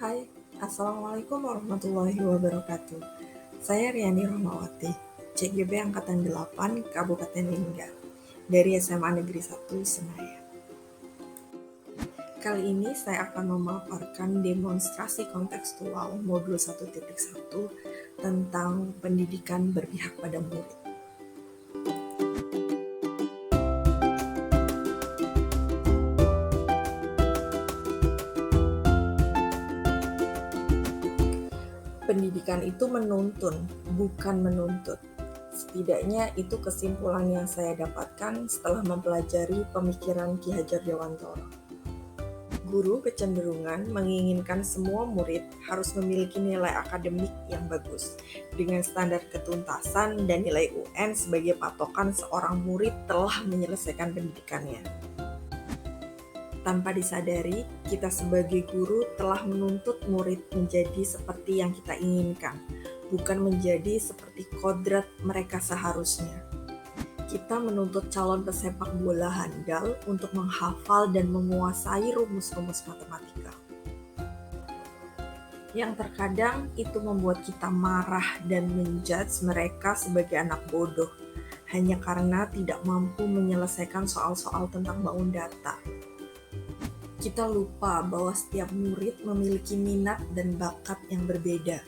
Hai, Assalamualaikum warahmatullahi wabarakatuh. Saya Riani Rahmawati, CGB Angkatan 8, Kabupaten Lingga, dari SMA Negeri 1 Senayan. Kali ini saya akan memaparkan demonstrasi kontekstual modul 1.1 tentang pendidikan berpihak pada murid. Pendidikan itu menuntun, bukan menuntut. Setidaknya itu kesimpulan yang saya dapatkan setelah mempelajari pemikiran Ki Hajar Dewantoro. Guru kecenderungan menginginkan semua murid harus memiliki nilai akademik yang bagus, dengan standar ketuntasan dan nilai UN sebagai patokan seorang murid telah menyelesaikan pendidikannya. Tanpa disadari, kita sebagai guru telah menuntut murid menjadi seperti yang kita inginkan, bukan menjadi seperti kodrat mereka seharusnya. Kita menuntut calon pesepak bola handal untuk menghafal dan menguasai rumus-rumus matematika. Yang terkadang itu membuat kita marah dan menjudge mereka sebagai anak bodoh, hanya karena tidak mampu menyelesaikan soal-soal tentang bangun data. Kita lupa bahwa setiap murid memiliki minat dan bakat yang berbeda.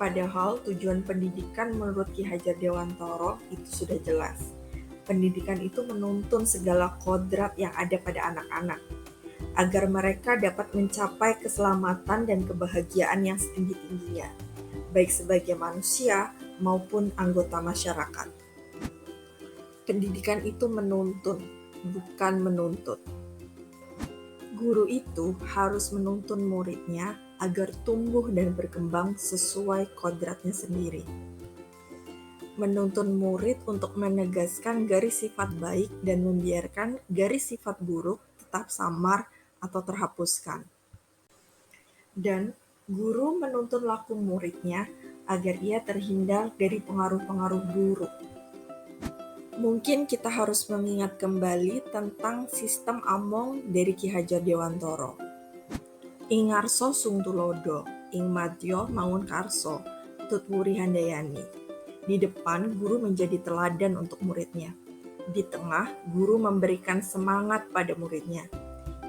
Padahal tujuan pendidikan menurut Ki Hajar Dewantoro itu sudah jelas. Pendidikan itu menuntun segala kodrat yang ada pada anak-anak, agar mereka dapat mencapai keselamatan dan kebahagiaan yang setinggi-tingginya, baik sebagai manusia maupun anggota masyarakat. Pendidikan itu menuntun, bukan menuntut. Guru itu harus menuntun muridnya agar tumbuh dan berkembang sesuai kodratnya sendiri. Menuntun murid untuk menegaskan garis sifat baik dan membiarkan garis sifat buruk tetap samar atau terhapuskan. Dan guru menuntun laku muridnya agar ia terhindar dari pengaruh-pengaruh buruk. Mungkin kita harus mengingat kembali tentang sistem among dari Ki Hajar Dewantoro. Ing ngarso sung tulodo, ing madya mangun karso, tutwuri handayani. Di depan, guru menjadi teladan untuk muridnya. Di tengah, guru memberikan semangat pada muridnya.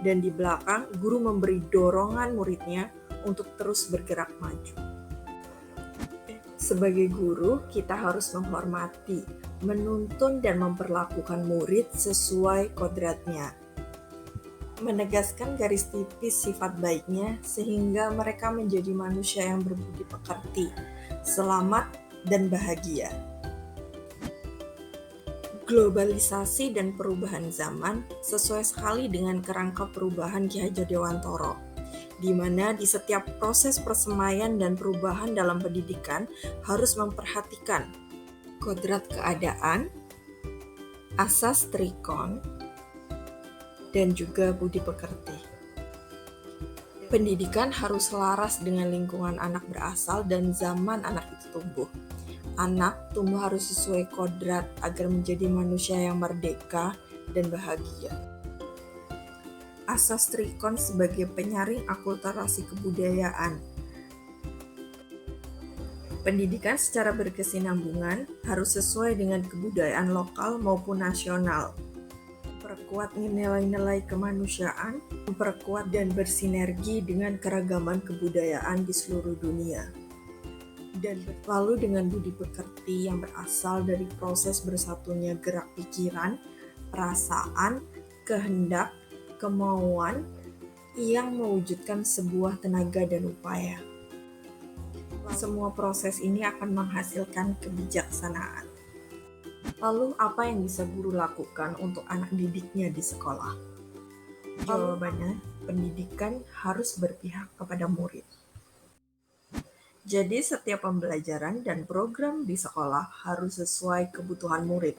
Dan di belakang, guru memberi dorongan muridnya untuk terus bergerak maju. Sebagai guru, kita harus menghormati, menuntun dan memperlakukan murid sesuai kodratnya. Menegaskan garis tipis sifat baiknya sehingga mereka menjadi manusia yang berbudi pekerti, selamat dan bahagia. Globalisasi dan perubahan zaman sesuai sekali dengan kerangka perubahan Ki Hajar Dewantoro, di mana di setiap proses persemaian dan perubahan dalam pendidikan harus memperhatikan kodrat keadaan, asas trikon, dan juga budi pekerti. Pendidikan harus selaras dengan lingkungan anak berasal dan zaman anak itu tumbuh. Anak tumbuh harus sesuai kodrat agar menjadi manusia yang merdeka dan bahagia. Asas trikon sebagai penyaring akulturasi kebudayaan. Pendidikan secara berkesinambungan harus sesuai dengan kebudayaan lokal maupun nasional. Memperkuat nilai-nilai kemanusiaan, memperkuat dan bersinergi dengan keragaman kebudayaan di seluruh dunia. Dan lalu dengan budi pekerti yang berasal dari proses bersatunya gerak pikiran, perasaan, kehendak, kemauan yang mewujudkan sebuah tenaga dan upaya. Semua proses ini akan menghasilkan kebijaksanaan. Lalu apa yang bisa guru lakukan untuk anak didiknya di sekolah? Jawabannya, pendidikan harus berpihak kepada murid. Jadi setiap pembelajaran dan program di sekolah harus sesuai kebutuhan murid.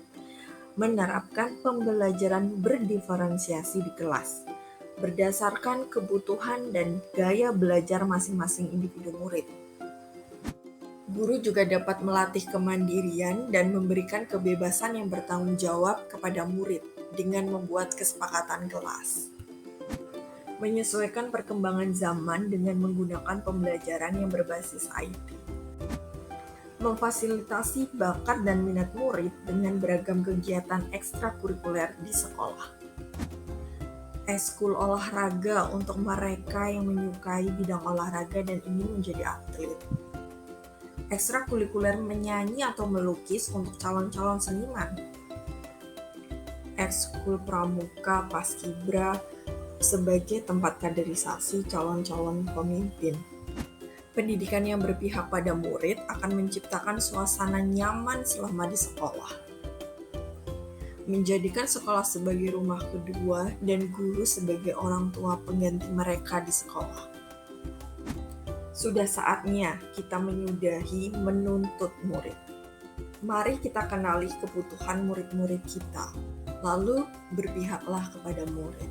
Menerapkan pembelajaran berdiferensiasi di kelas, berdasarkan kebutuhan dan gaya belajar masing-masing individu murid. Guru juga dapat melatih kemandirian dan memberikan kebebasan yang bertanggung jawab kepada murid dengan membuat kesepakatan kelas. menyesuaikan perkembangan zaman dengan menggunakan pembelajaran yang berbasis IT, memfasilitasi bakat dan minat murid dengan beragam kegiatan ekstrakurikuler di sekolah, ekskul olahraga untuk mereka yang menyukai bidang olahraga dan ingin menjadi atlet, ekstrakurikuler menyanyi atau melukis untuk calon-calon seniman, ekskul pramuka paskibra sebagai tempat kaderisasi calon-calon pemimpin. Pendidikan yang berpihak pada murid akan menciptakan suasana nyaman selama di sekolah, menjadikan sekolah sebagai rumah kedua dan guru sebagai orang tua pengganti mereka di sekolah. Sudah saatnya kita menyudahi menuntut murid. Mari kita kenali kebutuhan murid-murid kita, lalu berpihaklah kepada murid.